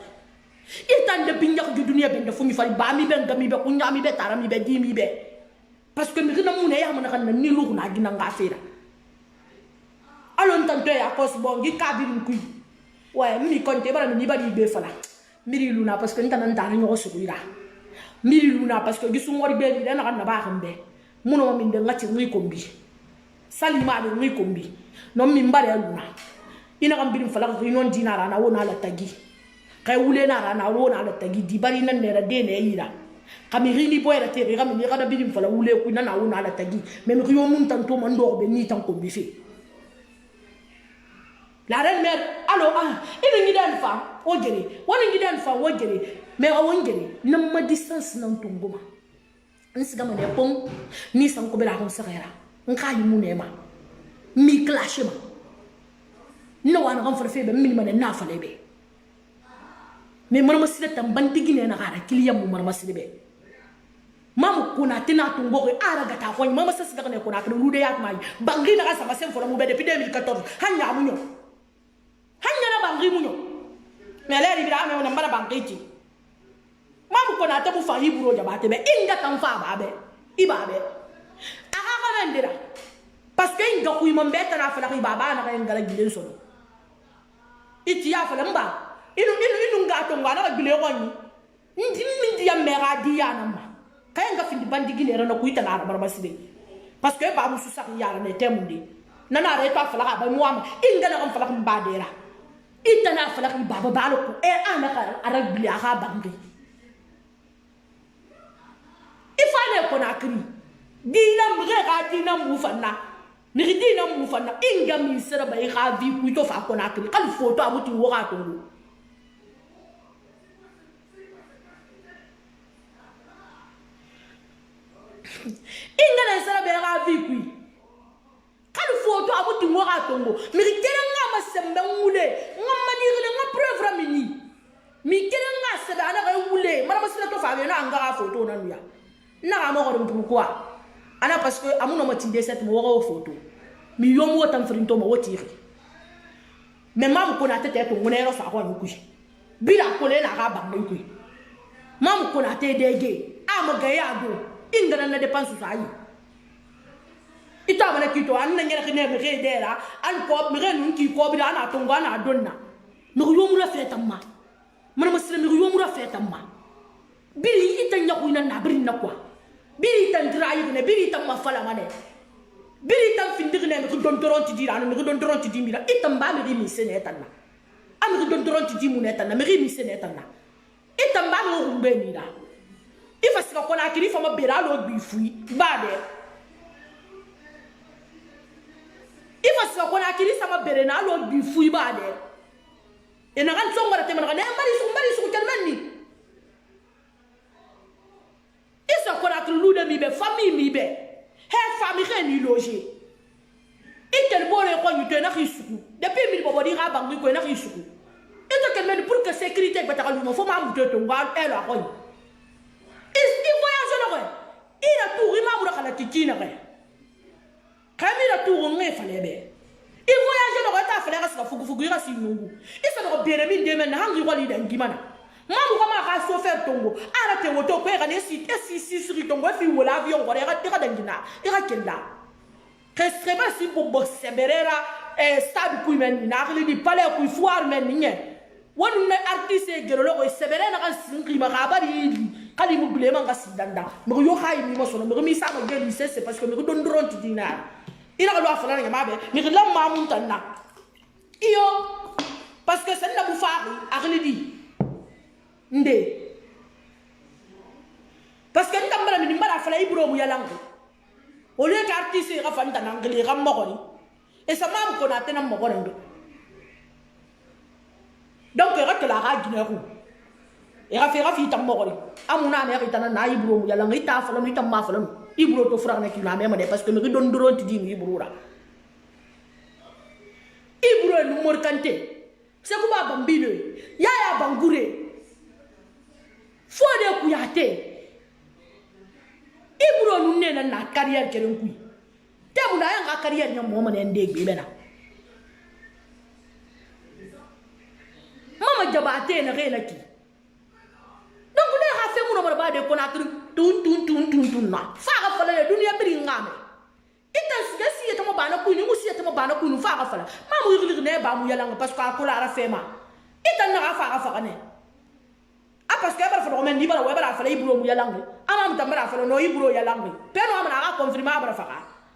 itan de binyak dunia ben da funni fali ba mi ben gami be kunya mi be tarami be dimi be parce que mi rina mun ya mana kan ni lu na gina ngafira alon tanto ya kos bongi kabir kui ouais mi konte bara mi bari be fala miri luna parce que ntana ntana nyo sukuira miri luna parce que gisu ngori be na kan na ba xambe muno min de ngati ngi kombi salima de ngi kombi no min bare luna ina kan birin fala ko non dinara na wona la tagi kay wule na na wona la tagi di bari nan ne ra de ne yira kamiri ni boy ra te ga mi ga da birin fala wule ku na wona la tagi même ko yo mun tanto man do be ni tan kombi fi la reine mère allo ina ngi dan fa o jere wona ngi dan fa o jere mais o wongere nam ma distance nan tunguma nsiga ma ne pon ni san ko be la kon sagera nka yi mu ne ma mi clash ma no wana kan fa fe be mi ma ne na fa le be mais man ma sile tam bandigi ne na gara kiliyam mu man ma sile be mamu kuna tina tumbo ko ara gata ko mama sa siga ne kuna kan rude yak mai bangi na ka sama sem fo mu be depuis 2014 hanya mu nyo hanya na bangi munyo mele libira me na mbara bangi ti mamu ko na tabu fa hiburo jabate be inga tan fa babe ibabe aga ka vendira parce que inga ku imam beta na fa la baba na ka ngala gilen so iti ya fa lamba inu ngato ngana ka gile ko ni ndi ya mera di ya na ma kay nga findi bandigi ne rana ku ita na araba maside parce que ba mu su sak ya na temundi nana re ta fa la ba mu am inga na kan fa la mbadera itana fala ki baba balo ko e ana ka arabli aga bangi ifane ko na kri dina mre ga dina mu fanna ni dina mu fanna inga mi sera ba ga vi ku to fa ko na kri kal photo abuti wo ga to ingana sala be ga vi kui kan photo abuti ngora tongo mi kele nga masembe ngule ngama dirile nga preuve mini mi kele nga sebe ana ga ngule mara masila to fa be na nga ga photo na nuya na ga mo go pourquoi ana parce que amuno matinde cette mo go photo mi yomo tam frinto mo wotiri mais mam ko na tete to ngonero fa ko ngui bila ko le na ga ba ngui mam ko na te dege am ga ya do ingana na dépense sa yi ita bana kito an na nyere kine me ge dera an ko me ge nun ki ko bi ana to ngana donna me yomu la feta ma man ma sire me yomu la feta ma bili ita nyaku ina na bri na kwa bili tan dirayi ne bili tan ma fala mane bili tan findir ne me don doron ti dira me don doron ti dimira ita mba me mi sene tan na am me don doron ti dimu ne tan na me mi sene tan na ita mba me rumbe ni da ifa sika kona kiri fa ma bera lo bi fui ba de ifa sika kona kiri sama bere na lo bi fui ba de ena kan songa te mana ne mari su kelmani isa kona tulu de mi be famille mi be he famille ni loger itel bole ko ñu te na xisuku depuis mi bobo di ga bangi ko na xisuku ito kelmani pour que sécurité ba ta lu fo ma mu te to ngal elo ko il voyage là il a tout il m'a la titina quand il a tout on est fallait be il voyage là ta fallait que ça fugu ira si nungu il ça no bere min de men hangi wali dan gimana mamu kama ka so faire tongo arate woto ko ga ne si suri tongo fi wala avion ko ga tira dan gina ira kella restre pas si pour boxe berera stade ku men na akli di palais ku foire men nye wonu artiste gero lo ko sebere na kan sinki ma ga bari kali mu blema nga sidanda mo yo hay mi mo sono mo mi sa ko geli c'est parce que me don doron ti dinar ina ko afala nga mabe mi ko lam ma mun tanna iyo parce que c'est na bu faari akli di nde parce que ndambara mi mbara fala ibro mu yalango o le ka artiste ga fanta na ngeli ga mo ko ni e sa mam ko na tena mo ko ndo donc il la rage ginero et rafera fi tam mogoli amuna ne ritana na ibro mu yalla ngi ta fala mi tam ma fala ibro to fra ne ki la même parce que mi don doron ti di mi ibro ra ibro nu morkante se ko ba bambino ya bangure fo de ku yate ibro nu ne na carrière kelen ku te mu na ya carrière nya mo ma ne ndegbe bena mama jabate na rena ki donc ne ha fe mu no ba de konatru tun na fa ga fala le dunia biri ngame ita si eta mo bana ku ni musi eta mo bana ku ni fa ga fala mamu yiri ne ba mu yala parce que akula ara fe ma ita na ga fa ne a parce que ba fa men ni ba wa ba fala ibro mu yala ngi ama mu tambara fala no ibro yala ngi pero ama na ga confirmer ba fa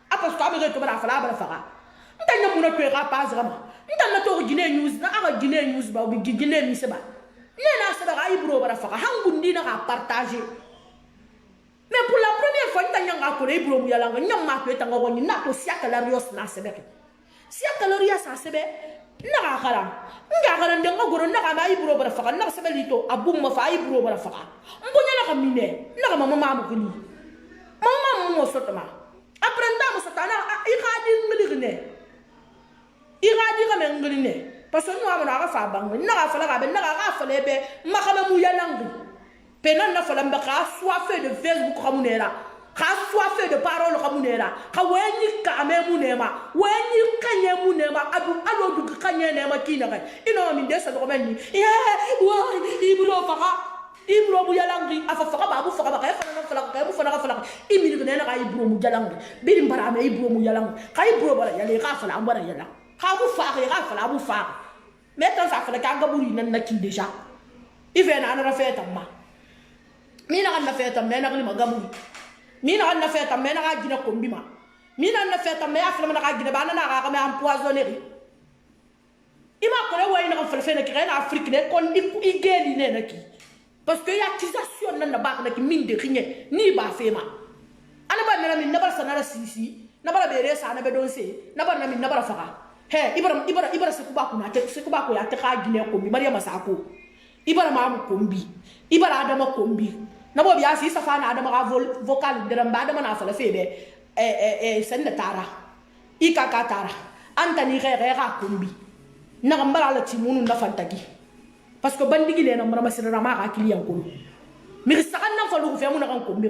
a parce que ba to ba fala ba fa ndanya mu na to ga pas vraiment ndana to Guinée news na aga Guinée news ba bi Guinée mi seba nena seba ga ibro bara faka hangundi na ga partager mais pour la première fois ndanya ga ko ibro mu yala nga nyamma ko etanga woni na to siakala rios na sebe siakala rios sa sebe na ga kala nga kala ndenga goro na ga ma ibro bara faka na sebe lito abum ma fa ibro bara faka mbonya na ga mine na ga mama ma ko ni mama mo sotama aprenda mo sotana i khadi ngiligne iradi ka mengeline parce que nous avons na fa bang na ga fala ga be na ga fala be makama mu yalangu pena na fala mbaka soifé de Facebook kamunera ka soifé de parole kamunera ka weni ka me munema weni kanye munema adu alo du kanye ne ma kina ga ino mi desa do men ni wa ibro faka ibro mu yalangu afa faka babu faka ba ka fala ka bu fala imi ni na ga ibro mu yalangu birim bara me ibro mu yalangu ka ibro bara yale ka fala ambara yalangu Abu Fari, Abu Fari. Maintenant, ça fait qu'un gabouri n'a qui déjà. Il fait un affaire à moi. Mina n'a fait un mena à gabouri. Mina n'a fait un mena à Gina Combima. Mina n'a fait un mena à Gina Banana à empoisonnerie. Il m'a collé une réflexion qui est en Afrique, qu'on y gagne qui. Parce qu'il y a accusation dans la barre qui mine de rien, ni bafema. Anaba n'a pas sanara sisi, n'a pas béré ça, n'a pas dansé, n'a pas n'a pas fara. He ibara sekuba ko ya te ka Guinée kombi Maria Masako ibara mamu kombi ibara Adama kombi na bo biya si safa na da ma vocal de ramba da na fala febe sen da tara ika ka tara anta ni re ra kumbi na gambara la timunu na fantagi parce que bandigi le na mara masira ma ka client ko mi sakan na falu fe mu na kan kumbi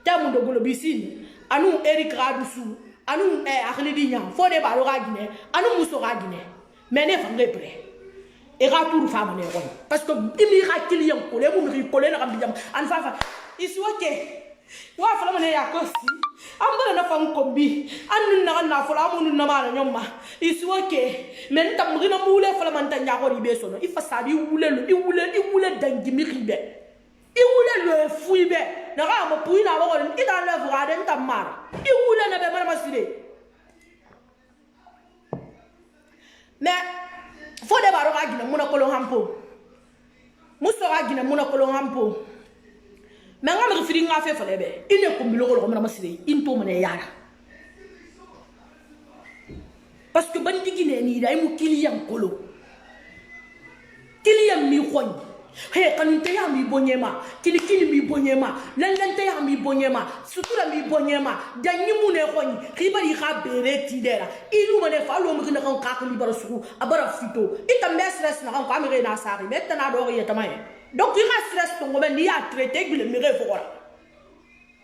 ta mu do golo bisini anu Eric Radusu anu akhli dinya fo de ba lo ga gine anu muso ga gine mais ne fa ngé pré et retour femme ne ron parce que imi ra client ko le mu mi ko le na kam bijam an fa ici ok wa fa la ne ya ko si am bala na fam ko bi an na fa la mu na ma na nyoma ici ok men tam ri na mu le fa la man tan ya ko ri be so no ifa sa di wule lo i wule dangi mi ribe i wule lo fuibe na ga mo pui na ba ko i da le vra den tam mara i wule na be mara masire mais fo de baro ga gina muna kolon hampo muso ga gina muna kolon hampo mais nga me firi nga fe fale be ine ko mbilo ko muna masire into mane yara parce que bandi gine ni da mu kiliyan kolo kiliyan mi khon he kanun te ya mi bonyema kili mi bonyema lan te ya mi bonyema sutura mi bonyema danyi mu ne khon ribari ga bere tidera ilu mane fa lo mu na kan ka li bara su abara fito ita mesres na kan ka mi na sari metta na do ye tamaye donc il a stress to ngoben ni ya traité que le mire fo la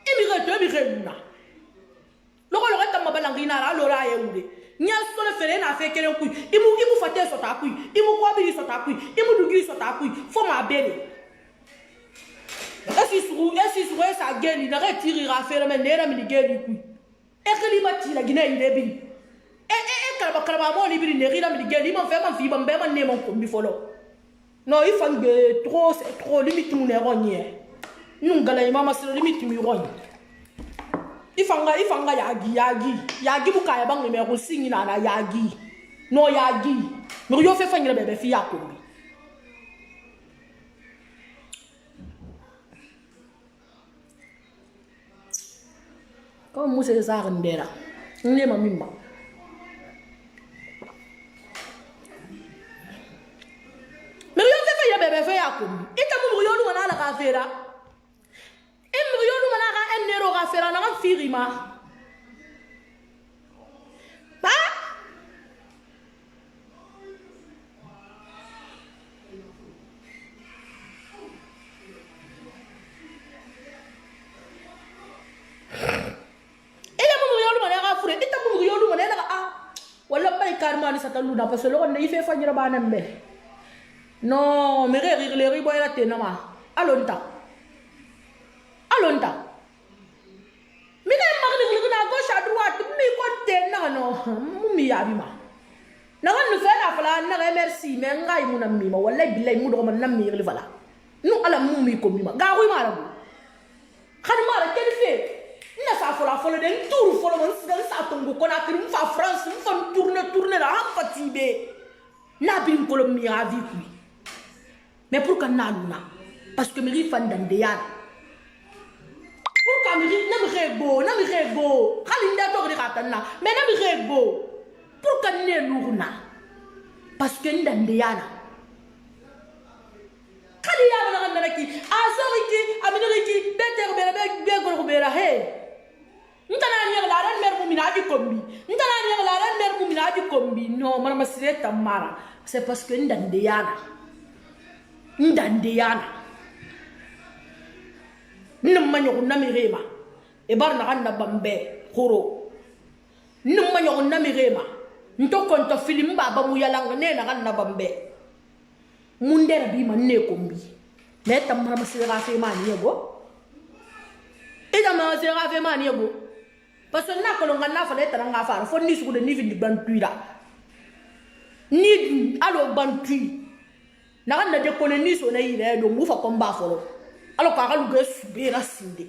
e mi re na lo ko ta mabala ngina ra lo ra ye ude nya so le fere na fe kere ku imu fate so ta ku imu ko bi so ta ku imu dugi so ta ku fo ma bele esi suru esa geli na retiri ra fere men nera mi geli ku e kali bati la gina ide bi kalaba mo li bi ne ri la mi geli man fe man fi ban be man ne man ko bi folo non il faut que trop c'est trop limite mon erreur nous gala mama c'est limite mi rogne il faut nga yagi buka ya bang me ko singi na yagi no yagi mi yo fe fanyira bebe fi yakombi comme mo c'est ça ndera ne ma mimba bebe fe yakombi ita mu yolu wana la kafera em yolu wana ka enero kafera na firima ba ita mu yolu wana ka fure ita mu yolu wana ka wala bay karma ni satalu na parce que lo ne ife fanyira bana mbe non mais les riboy la tenama alonta mi ne magni na gauche à droite mi côté non mi yabi ma na kan fe na fala na merci mais ngai mu na mi ma wallahi billahi mu do man na mi ri fala nu ala mu mi ko mi ma ga wi ma la kan ma la ken fe na sa fala den tour folo man sa tongo ko na krim fa France mu fa tourner la ha fatibe na bi ko lo mi ravi ku mais pour qu'on a luna parce que me fan dans des yard pour qu'on na me rego khalinda to katana mais na me rego pour qu'on ne luna parce que dans des yard khalia na ki azoriki aminiki beter be go bera he ntana ni la ran mer mumina di kombi non mama sire tamara c'est parce que dans des yard ndandiana nmanyo namirema e barna kanna bambe khoro nmanyo namirema ntoko nto film baba mu yalanga nena kanna bambe mundera bi manne kombi meta mama sira fe mani yego ida mama sira fe mani yego parce que na ko ngana fa leta nga fa fo ni su de ni vindi bantuira ni alo bantui na kan na de koloni so na yire do mu fa komba folo alo ka galu ge subira sinde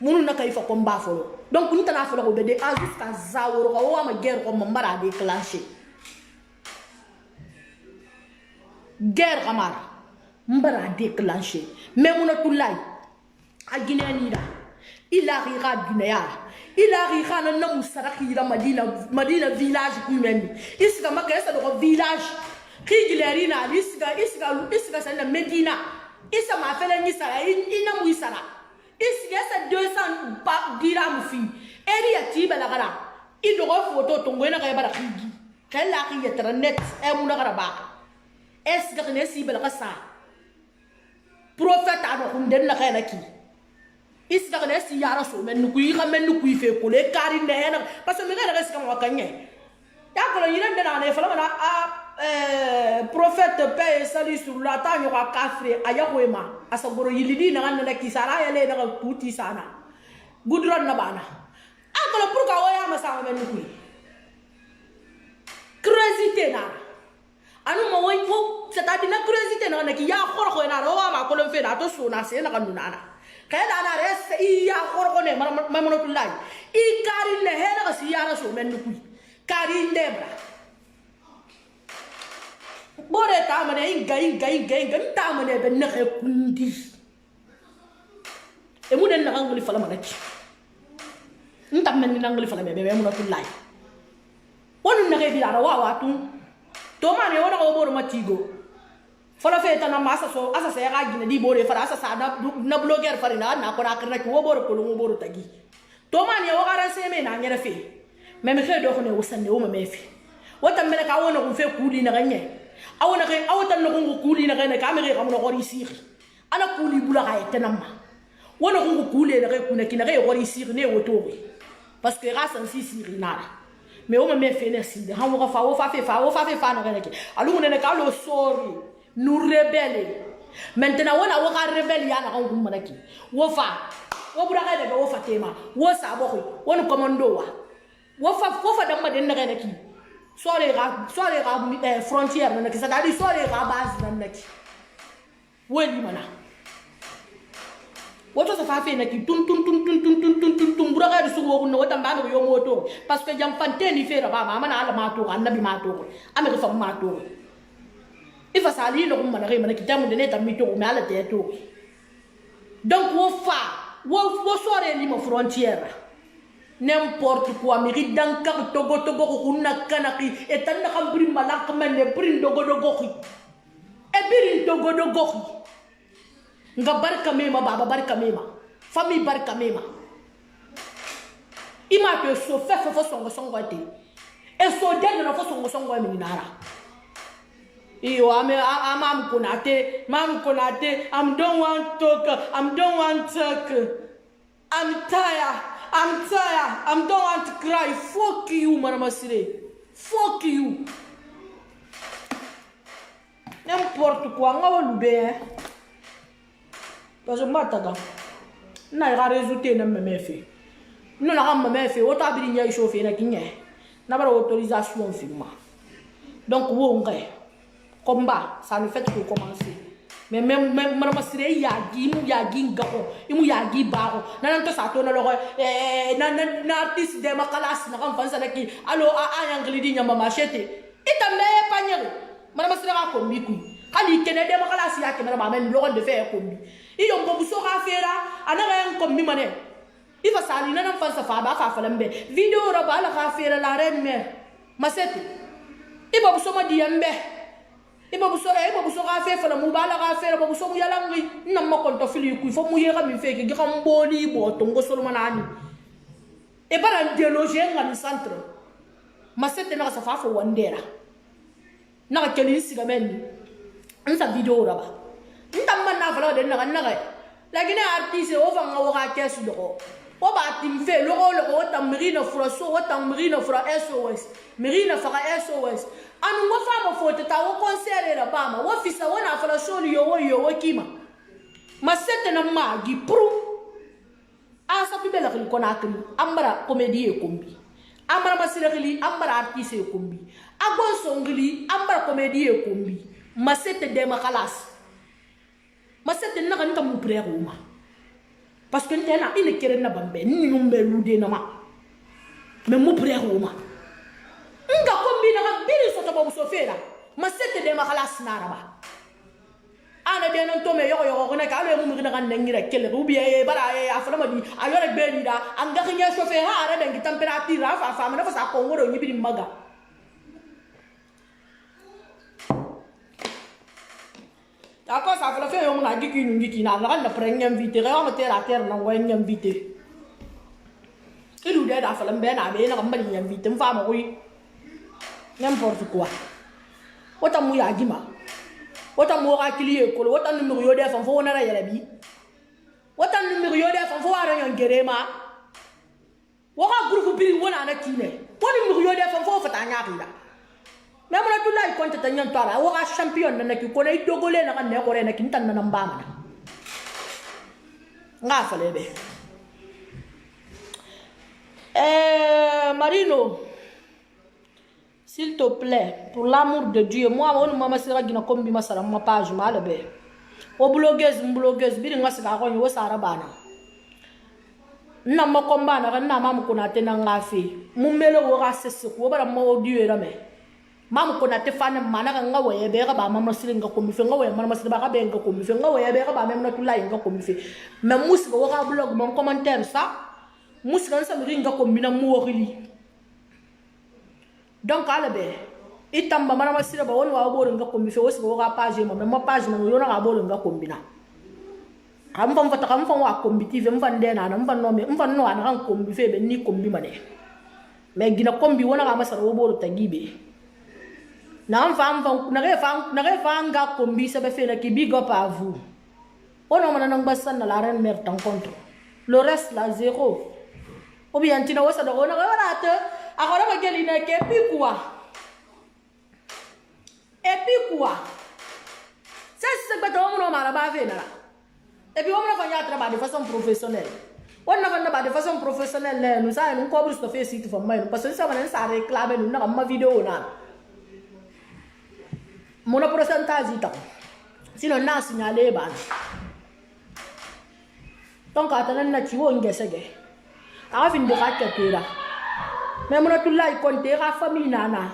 munu na kai fa komba folo donc ni tana folo ko be de a jusqu'à zaworo ko wa ma guerre ko mambara déclencher guerre kamara mbara déclencher mais muna tulay a gineni da ila riga ginaya ila riga na musaraki da madina village ku meni isika makesa do village Kigilerina, isga sana Medina. isa ma fele ni sara ina mu isara isi esa 200 dirham fi eri ya tiba la gara ido go photo to ngwena ka bara khigi kala ki yetra net e mu na gara ba es ga ne si bela ka sa prophète ado hunden na kana ki is ga ne si yara so men ku yi men ku fe ko le kari ne na parce que me ga ga ska mo kanye ya ko yina de na ne fala na prophète paix salut sur la tanya ka kafre ayakwema asagoro yilidi na ngana ki sara ya le na puti sana gudron na bana akolo pour ka waya masama men ku curiosité na anu mo way fo c'est-à-dire na curiosité na ki ya khor ko na ro ma ko lo fe na to suna se na kanu na kaya na res ya khor ko ne mamonotulay I kari ne he na si ya na so men ku kari ndebra bore tamane inga tamane be nakhe kundi e mu den nanguli fala manaki ntam men nanguli fala be mu na tulay wonu nakhe bi ara wa tu to mane wona ko boro matigo fala fe tan masa so asa se ga gine di bore fara asa sa na blogger farina na ko rakra ko boro ko lu boro tagi to mane wo gara se me na nyere fe me me khe do ko ne wosande wo me fe wota mele ka wona ko fe kuli na ganye awona ke awtan no kuli na gane kamere ka mo gori siri ana kuli bula ga etenama wona ko kuli na ke kuna kina ke gori siri ne wotori parce que rasan si siri nara mais o me fait merci de hawo fa wo fa na gane ke alu ne ka lo sorry nous rebelle maintenant wona wo ka rebelle ya na ko manaki wo fa wo bura ga daga wo fa tema wo sa bo ko wona commando wo fa da ma den na gane ki soit les frontières na kisa dali soit les base na ki weli mana woto sa fa fe na ki tum buraga su wo no wata mbano yo moto parce que jam fante ni fe ba mama na ala mato annabi mato ame fa mato ifa sali no mana re mana ki tamu de neta mi to me ala te to donc wo soit les frontières n'importe quoi miri dankar togo ko kunna kanaki etanna khambri malak menne brin dogo ki e birin dogo ki nga barka mema baba barka mema famille barka mema ima te so fe songo ate e so den no songo mi nara iyo am kunate I'm don't want talk I'm tired I don't want to cry. Fuck you, Maramasire. Fuck you. N'importe quoi, on va l'oublier. Parce que moi, t'as n'a pas résulté dans mes faits. Nous n'avons pas fait. Autant de bien chauffer na kiné. N'a pas d'autorisation film. Donc, on va combat. Ça ne fait que commencer. Mais même Maramasire yagi ngako imu yagi baro nananto sato na loko na artiste de makalas na kan fansa naki allo a angli di nyama machete ita me panyere Maramasire ka kombi ku kali kene de makalas ya kene ba men loko de fe kombi iyo mbo buso ka fera anaka en kombi mane ifa sali nanan fansa fa ba fa falambe video ro ba la ka fera la remme masete ibo buso ma diambe ibo buso ka fe fala mu bala ka fe ibo buso mu yalangi na makonto fili ku fo mu yega mi fe ki gamboli bo tongo solo manani e bara déloger ngani centre masete na sa fa fo wandera na ka keli siga men nsa video raba ntamma na fala de na lakini artiste o fa ngawo ka kesu do o ba timfe logo tamrina froso o tamrina fra SOS mirina fra SOS anu wo fama foto ta wo concert era bama wo fisa wona fala sholi yo kima masete na magi pru asa bibela ko na akli ambara comédie kombi ambara masireli ambara artiste kombi agon songli ambara comédie kombi masete de makalas masete na kan tamu preruma parce que ntena ine kere na bambe ni numbe lude na ma me mu preruma nga kombi na biri soto ba musofera masete de makalas na raba ana de non to me yo na ka le mu ngi na ngira kele rubi e bara e afala ma di ayore beri da anga nya chauffeur ara de ngi temperature fa ma na fa sa ko ngoro nyibiri maga D'accord, ça fait le fait, on a dit qu'il nous dit qu'il n'a rien de prendre invité. On va la terre, on va invité. Il nous dit à faire le bien, à bien, on va inviter une femme, oui. N'importe quoi. Autant mouilla Dima. Autant mourir qu'il y ait, autant de numéro de femme, on a la vie. Autant de numéro de femme, on a rien guérima. On a groupe de on a qui n'est. Pas de numéro de femme, on fait un yard. Même la tout là, il compte à Yantara, ou à champion, et qui connaît Dogolé, et Nekore, et Quintan Nambama. Rafale. Marino, s'il te plaît, pour l'amour de Dieu, moi, on m'a sera qui n'a comme ma sera ma page malbe. O blogueuse, bilinga sera au Sarabana. Nama combat, n'a maman qu'on a tenu en affaire. Mon melo aura cessé, ou bara mo Dieu et Mam ko na te fana mana nga we be ga ba mama silinga ko mi fe nga we mama silba ga be nga ko mi fe nga we be ga ba mem na tulai nga ko mi fe me musiba wo ga blog mon commentaire ça musiba sa mi nga ko mi na mo rili donc ala be itamba mama silba ba woni wa bo nga ko mi fe wo siba wo ga page mo me page mo yo na ga bo nga ko mbina am fam fata kam fam wa ko mbiti fe mfa ndena na mfa no me mfa no ana kan ko mbi fe be ni ko mbi mane me gina ko mbi wona ga masara wo bo tagibe na nga kombi ça fait la qui big up à vous. On a maintenant bassan na la reine mère en contre. Le reste la zéro. Ou bien tu n'as pas ça de on a raté. Alors on va gagner et puis quoi? Et puis quoi? Ça c'est que on a mal à là. Et puis on a fait un travail de façon professionnelle. On a fait de façon professionnelle nous ça nous couvre ce fait site pour moi parce que ça va ça réclamer nous na ma vidéo là. Mon pourcentage sinon n'a signalé ban donc attendant na chiwo ngesege a fin de rakatera mais mon tout là il compte ra famille nana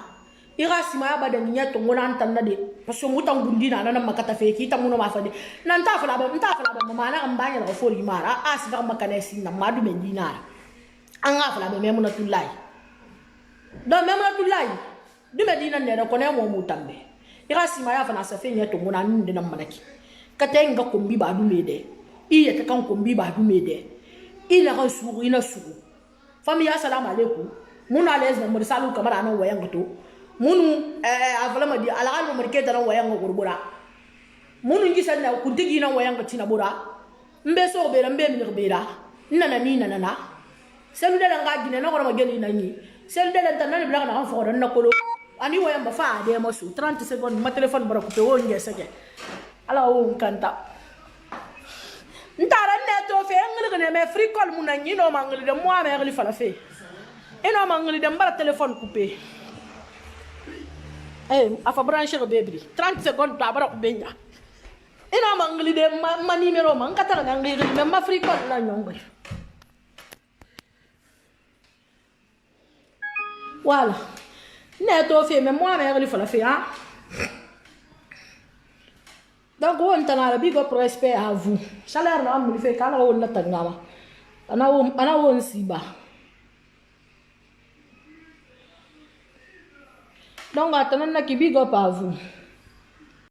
ira sima ba de nya to ngona antanna de parce que mutan gundi nana na makata fe ki ta muno ma fa de nan ta fa la mama na ambanya la fo limara asga makane sin na madu me dinara anga fa la me mon tout là donc même mon tout là de me dinan ne ko ne mo mutambe ira sima ya fana sa fe nya to ngona nde na manaki katenga kombi ba du mede iya ta kan kombi ba du mede ina kan suru ina suru famille assalamu alaikum muna les na mursalu kamara nan wayan gato munu avala madi alaga no marketa nan wayan ga gurbura munu ngi sanna kuntigi nan wayan ga tina bura mbe so be mbe mi bera nana ni nana selu de nga gine na ko ma geli na ni selu de tan nan bla na fo na ko ani wayan ba fa de mo su 30 secondes ma téléphone bara ko pe wo nge sake ala o kanta ntara ne to fe ngul ne me free call mun ni no mangli de mo me ngli fala fe eno mangli de mbara téléphone coupé afa brancher bebri 30 secondes ta bara ko benya eno mangli de ma numéro man kata na ngli me ma free call la nyongo voilà ne to fe me mo me ngli fala fe hein. Donc on t'a la big up respect à vous. Chaleur na amuli fe kala on la tangama. Ana on siba. Donc attendant na ki big up à vous.